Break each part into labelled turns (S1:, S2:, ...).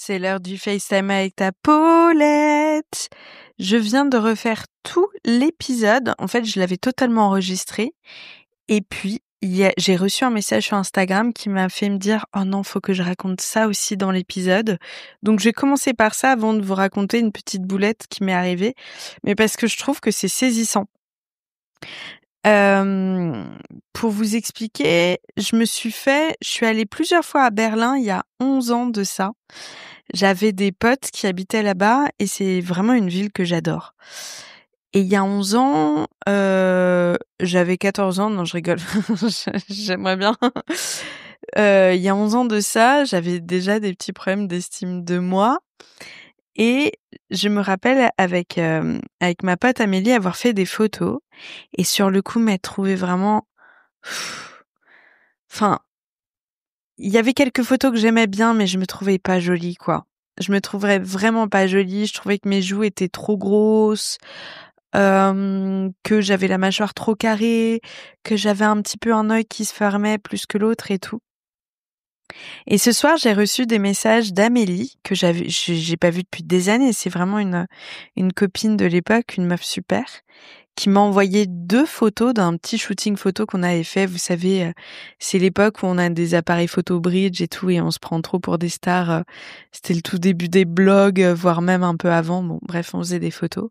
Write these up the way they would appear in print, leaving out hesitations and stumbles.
S1: C'est l'heure du FaceTime avec ta Paulette. Je viens de refaire tout l'épisode. En fait, je l'avais totalement enregistré. Et puis, j'ai reçu un message sur Instagram qui m'a fait me dire « Oh non, faut que je raconte ça aussi dans l'épisode. » Donc, je vais commencer par ça avant de vous raconter une petite boulette qui m'est arrivée. Mais parce que je trouve que c'est saisissant. Pour vous expliquer, je suis allée plusieurs fois à Berlin il y a 11 ans de ça. J'avais des potes qui habitaient là-bas et c'est vraiment une ville que j'adore. Et il y a 11 ans, j'avais 14 ans. Non, je rigole. J'aimerais bien. Il y a 11 ans de ça, j'avais déjà des petits problèmes d'estime de moi. Et je me rappelle avec ma pote Amélie avoir fait des photos et sur le coup m'être trouvée vraiment... Enfin, il y avait quelques photos que j'aimais bien, mais je me trouvais pas jolie, quoi. Je me trouverais vraiment pas jolie. Je trouvais que mes joues étaient trop grosses, que j'avais la mâchoire trop carrée, que j'avais un petit peu un œil qui se fermait plus que l'autre et tout. Et ce soir, j'ai reçu des messages d'Amélie que j'ai pas vue depuis des années. C'est vraiment une copine de l'époque, une meuf super, qui m'a envoyé 2 photos d'un petit shooting photo qu'on avait fait. Vous savez, c'est l'époque où on a des appareils photo bridge et tout et on se prend trop pour des stars. C'était le tout début des blogs, voire même un peu avant. Bon, bref, on faisait des photos.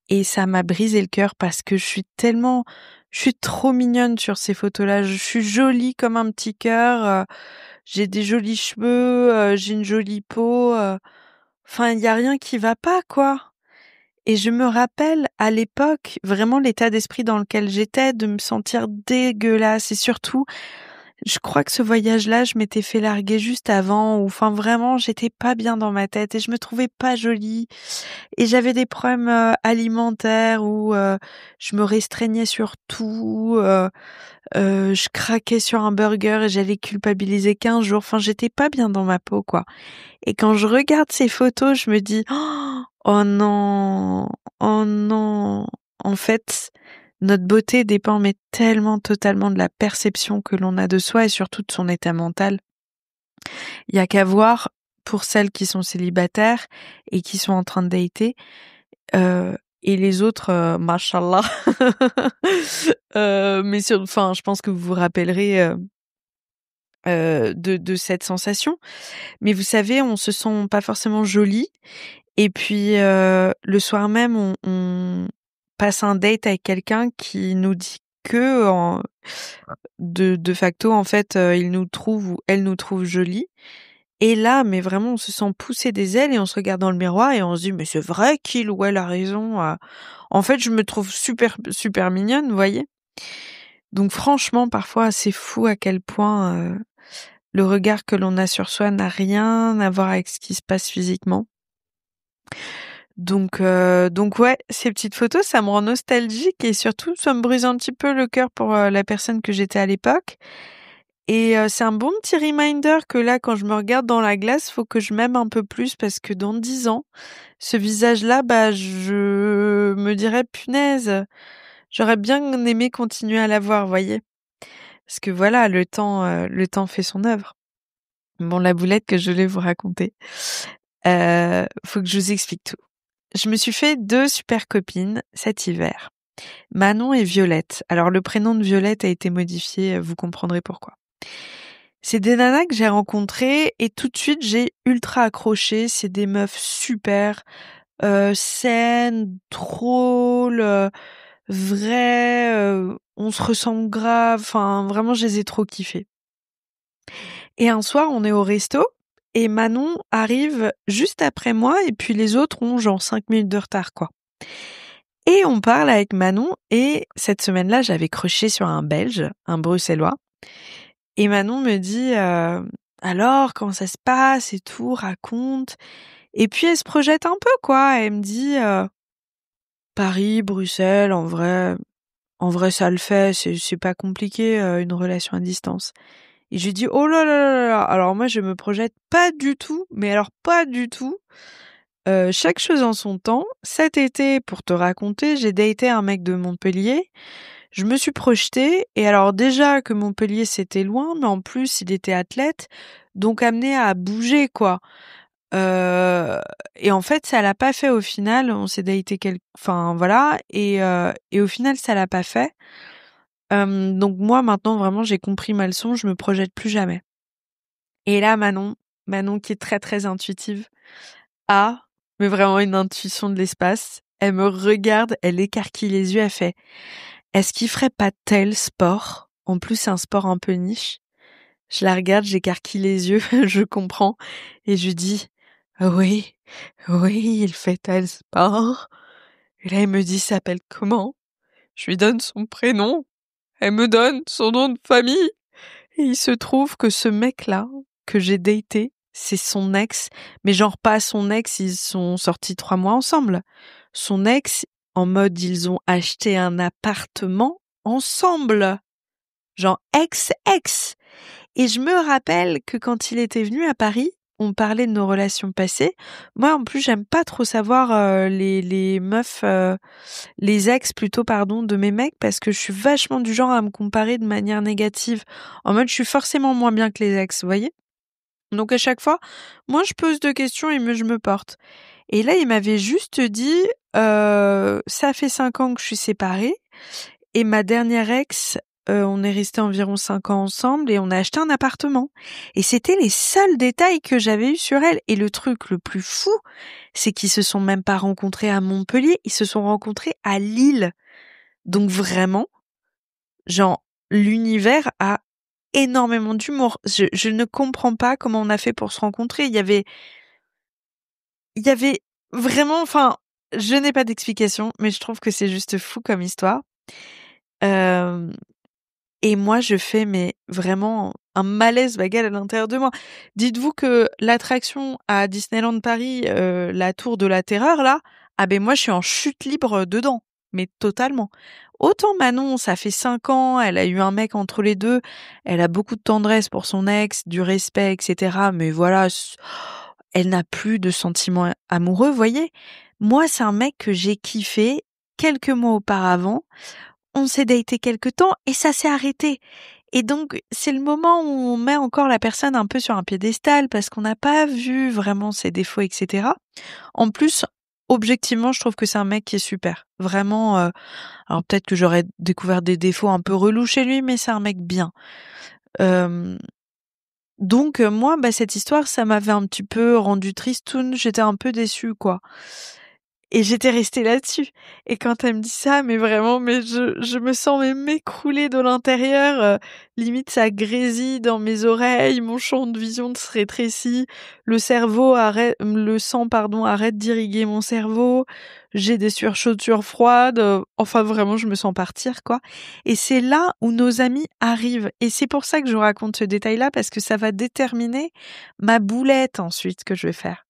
S1: Et ça m'a brisé le cœur parce que je suis trop mignonne sur ces photos-là. Je suis jolie comme un petit cœur. J'ai des jolis cheveux, j'ai une jolie peau. Enfin, il y a rien qui va pas, quoi. Et je me rappelle à l'époque vraiment l'état d'esprit dans lequel j'étais, de me sentir dégueulasse. Et surtout, je crois que ce voyage-là, je m'étais fait larguer juste avant, ou enfin vraiment, j'étais pas bien dans ma tête et je me trouvais pas jolie. Et j'avais des problèmes alimentaires où je me restreignais sur tout. Je craquais sur un burger et j'allais culpabiliser 15 jours. Enfin, j'étais pas bien dans ma peau, quoi. Et quand je regarde ces photos, je me dis oh non, oh non. En fait, notre beauté dépend mais tellement totalement de la perception que l'on a de soi et surtout de son état mental. Il y a qu'à voir pour celles qui sont célibataires et qui sont en train de dater, et les autres, mashallah. Enfin, je pense que vous vous rappellerez de cette sensation. Mais vous savez, on se sent pas forcément jolie. Et puis le soir même, on passe un date avec quelqu'un qui nous dit que de facto, en fait, il nous trouve ou elle nous trouve jolie. Et là, mais vraiment, on se sent pousser des ailes et on se regarde dans le miroir et on se dit mais c'est vrai qu'il ou elle a raison. En fait, je me trouve super super mignonne, vous voyez. Donc franchement, parfois, c'est fou à quel point le regard que l'on a sur soi n'a rien à voir avec ce qui se passe physiquement. Donc ouais, ces petites photos, ça me rend nostalgique et surtout, ça me brise un petit peu le cœur pour la personne que j'étais à l'époque. Et c'est un bon petit reminder que là, quand je me regarde dans la glace, faut que je m'aime un peu plus parce que dans 10 ans, ce visage-là, bah, je me dirais punaise, j'aurais bien aimé continuer à l'avoir, voyez. Parce que voilà, le temps fait son œuvre. Bon, la boulette que je voulais vous raconter. Faut que je vous explique tout. Je me suis fait 2 super copines cet hiver. Manon et Violette. Alors le prénom de Violette a été modifié, vous comprendrez pourquoi. C'est des nanas que j'ai rencontrées et tout de suite j'ai ultra accroché. C'est des meufs super, saines, drôles, vraies, on se ressemble grave. Enfin vraiment, je les ai trop kiffées. Et un soir, on est au resto et Manon arrive juste après moi et puis les autres ont genre 5 minutes de retard, quoi. Et on parle avec Manon et cette semaine-là, j'avais crushé sur un Belge, un Bruxellois. Et Manon me dit alors, comment ça se passe et tout, raconte. Et puis elle se projette un peu, quoi. Elle me dit Paris, Bruxelles, en vrai ça le fait, c'est pas compliqué une relation à distance. Et je lui dis oh là là là là. Alors moi je me projette pas du tout, mais alors pas du tout. Chaque chose en son temps. Cet été, pour te raconter, j'ai daté un mec de Montpellier. Je me suis projetée, et alors déjà que Montpellier c'était loin, mais en plus il était athlète, donc amené à bouger, quoi. Et en fait, ça l'a pas fait au final. On s'est daté enfin voilà, et au final, ça l'a pas fait. Donc moi, maintenant, vraiment, j'ai compris ma leçon. Je me projette plus jamais. Et là, Manon qui est très très intuitive, mais vraiment une intuition de l'espace. Elle me regarde, elle écarquille les yeux, elle fait: est-ce qu'il ferait pas tel sport? En plus, c'est un sport un peu niche. Je la regarde, j'écarquille les yeux, je comprends, et je dis: oui, oui, il fait tel sport. Et là, elle me dit: s'appelle comment? Je lui donne son prénom. Elle me donne son nom de famille. Et il se trouve que ce mec-là, que j'ai daté, c'est son ex. Mais genre pas son ex, ils sont sortis 3 mois ensemble. Son ex, en mode ils ont acheté un appartement ensemble. Genre ex-ex. Et je me rappelle que quand il était venu à Paris, on parlait de nos relations passées. Moi, en plus, j'aime pas trop savoir les meufs, les ex plutôt, pardon, de mes mecs, parce que je suis vachement du genre à me comparer de manière négative. En mode, je suis forcément moins bien que les ex, vous voyez? Donc à chaque fois, moi, je pose 2 questions et je me porte. Et là, il m'avait juste dit, ça fait 5 ans que je suis séparée. Et ma dernière ex, on est restés environ 5 ans ensemble et on a acheté un appartement. Et c'était les seuls détails que j'avais eus sur elle. Et le truc le plus fou, c'est qu'ils se sont même pas rencontrés à Montpellier, ils se sont rencontrés à Lille. Donc vraiment, genre, l'univers a énormément d'humour. Je ne comprends pas comment on a fait pour se rencontrer. Il y avait vraiment, enfin, je n'ai pas d'explication, mais je trouve que c'est juste fou comme histoire. Et moi, je fais mais vraiment un malaise vagal à l'intérieur de moi. Dites-vous que l'attraction à Disneyland Paris, la tour de la terreur là, ah ben moi je suis en chute libre dedans, mais totalement. Autant Manon, ça fait 5 ans, elle a eu un mec entre les deux, elle a beaucoup de tendresse pour son ex, du respect, etc. Mais voilà, elle n'a plus de sentiments amoureux, voyez. Moi, c'est un mec que j'ai kiffé quelques mois auparavant. On s'est daté quelque temps et ça s'est arrêté. Et donc, c'est le moment où on met encore la personne un peu sur un piédestal parce qu'on n'a pas vu vraiment ses défauts, etc. En plus, objectivement, je trouve que c'est un mec qui est super. Vraiment, alors peut-être que j'aurais découvert des défauts un peu relous chez lui, mais c'est un mec bien. Donc, moi, cette histoire, ça m'avait un petit peu rendu tristoun. J'étais un peu déçue, quoi. Et j'étais restée là-dessus. Et quand elle me dit ça, mais vraiment, mais je me sens m'écrouler de l'intérieur. Limite, ça grésille dans mes oreilles, mon champ de vision se rétrécit, le sang, arrête d'irriguer mon cerveau. J'ai des surchaussures froides. Enfin, vraiment, je me sens partir, quoi. Et c'est là où nos amis arrivent. Et c'est pour ça que je vous raconte ce détail-là, parce que ça va déterminer ma boulette ensuite que je vais faire.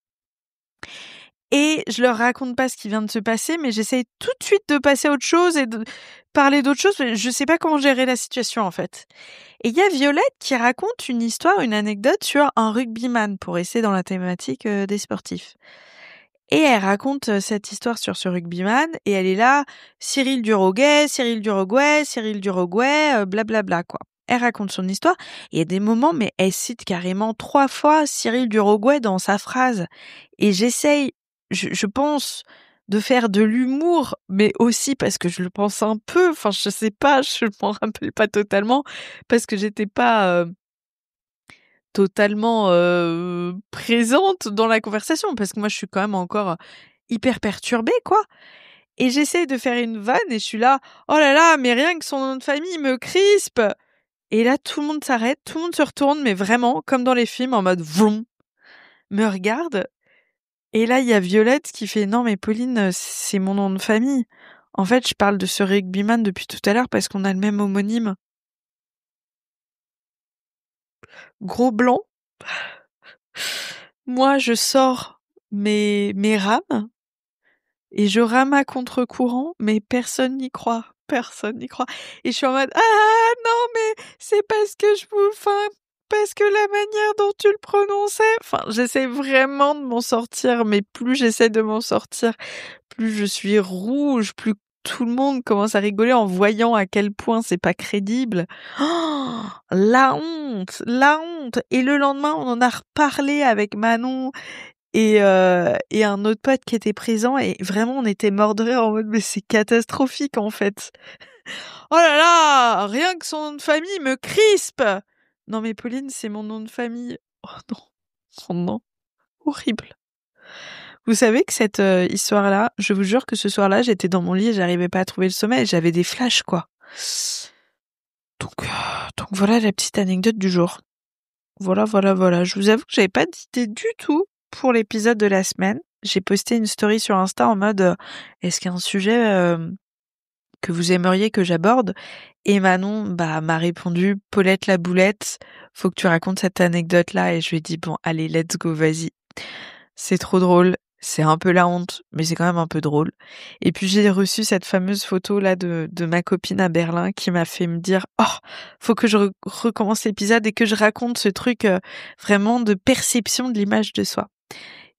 S1: Et je leur raconte pas ce qui vient de se passer, mais j'essaye tout de suite de passer à autre chose et de parler d'autre chose. Je sais pas comment gérer la situation, en fait. Et il y a Violette qui raconte une histoire, une anecdote sur un rugbyman pour rester dans la thématique des sportifs. Et elle raconte cette histoire sur ce rugbyman et elle est là, Cyril Duroguay, blablabla, quoi. Elle raconte son histoire et il y a des moments, mais elle cite carrément 3 fois Cyril Duroguay dans sa phrase. Et j'essaye, je pense, de faire de l'humour, mais aussi parce que je le pense un peu, enfin je sais pas, je m'en rappelle pas totalement, parce que j'étais pas totalement présente dans la conversation, parce que moi je suis quand même encore hyper perturbée, quoi. Et j'essaye de faire une vanne et je suis là, oh là là, mais rien que son nom de famille me crispe. Et là, tout le monde s'arrête, tout le monde se retourne, mais vraiment, comme dans les films, en mode vroom, me regarde. Et là, il y a Violette qui fait: non, mais Pauline, c'est mon nom de famille. En fait, je parle de ce rugbyman depuis tout à l'heure parce qu'on a le même homonyme. Gros blanc. Moi, je sors mes rames et je rame à contre-courant, mais personne n'y croit. Personne n'y croit. Et je suis en mode: ah non, mais c'est parce que la manière dont tu le prononçais. Enfin, j'essaie vraiment de m'en sortir, mais plus j'essaie de m'en sortir, plus je suis rouge, plus tout le monde commence à rigoler en voyant à quel point c'est pas crédible. Oh, la honte, la honte. Et le lendemain, on en a reparlé avec Manon et un autre pote qui était présent et vraiment on était morts de rire en mode mais c'est catastrophique en fait. Oh là là, rien que son nom de famille me crispe. Non mais Pauline, c'est mon nom de famille. Oh non, oh non, horrible. Vous savez que cette histoire-là, je vous jure que ce soir-là, j'étais dans mon lit et j'arrivais pas à trouver le sommeil, j'avais des flashs quoi. Donc voilà la petite anecdote du jour. Voilà. Je vous avoue que j'avais pas d'idée du tout pour l'épisode de la semaine. J'ai posté une story sur Insta en mode est-ce qu'il y a un sujet que vous aimeriez que j'aborde? Et Manon m'a répondu Paulette la boulette, faut que tu racontes cette anecdote-là. Et je lui ai dit bon allez let's go, vas-y. C'est trop drôle. C'est un peu la honte, mais c'est quand même un peu drôle. Et puis j'ai reçu cette fameuse photo là de ma copine à Berlin qui m'a fait me dire oh faut que je recommence l'épisode et que je raconte ce truc vraiment de perception de l'image de soi.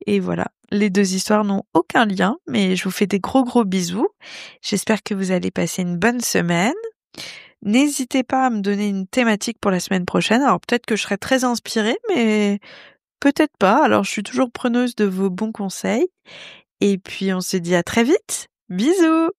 S1: Et voilà, les deux histoires n'ont aucun lien, mais je vous fais des gros bisous. J'espère que vous allez passer une bonne semaine. N'hésitez pas à me donner une thématique pour la semaine prochaine. Alors peut-être que je serai très inspirée, mais peut-être pas. Alors je suis toujours preneuse de vos bons conseils. Et puis on se dit à très vite. Bisous!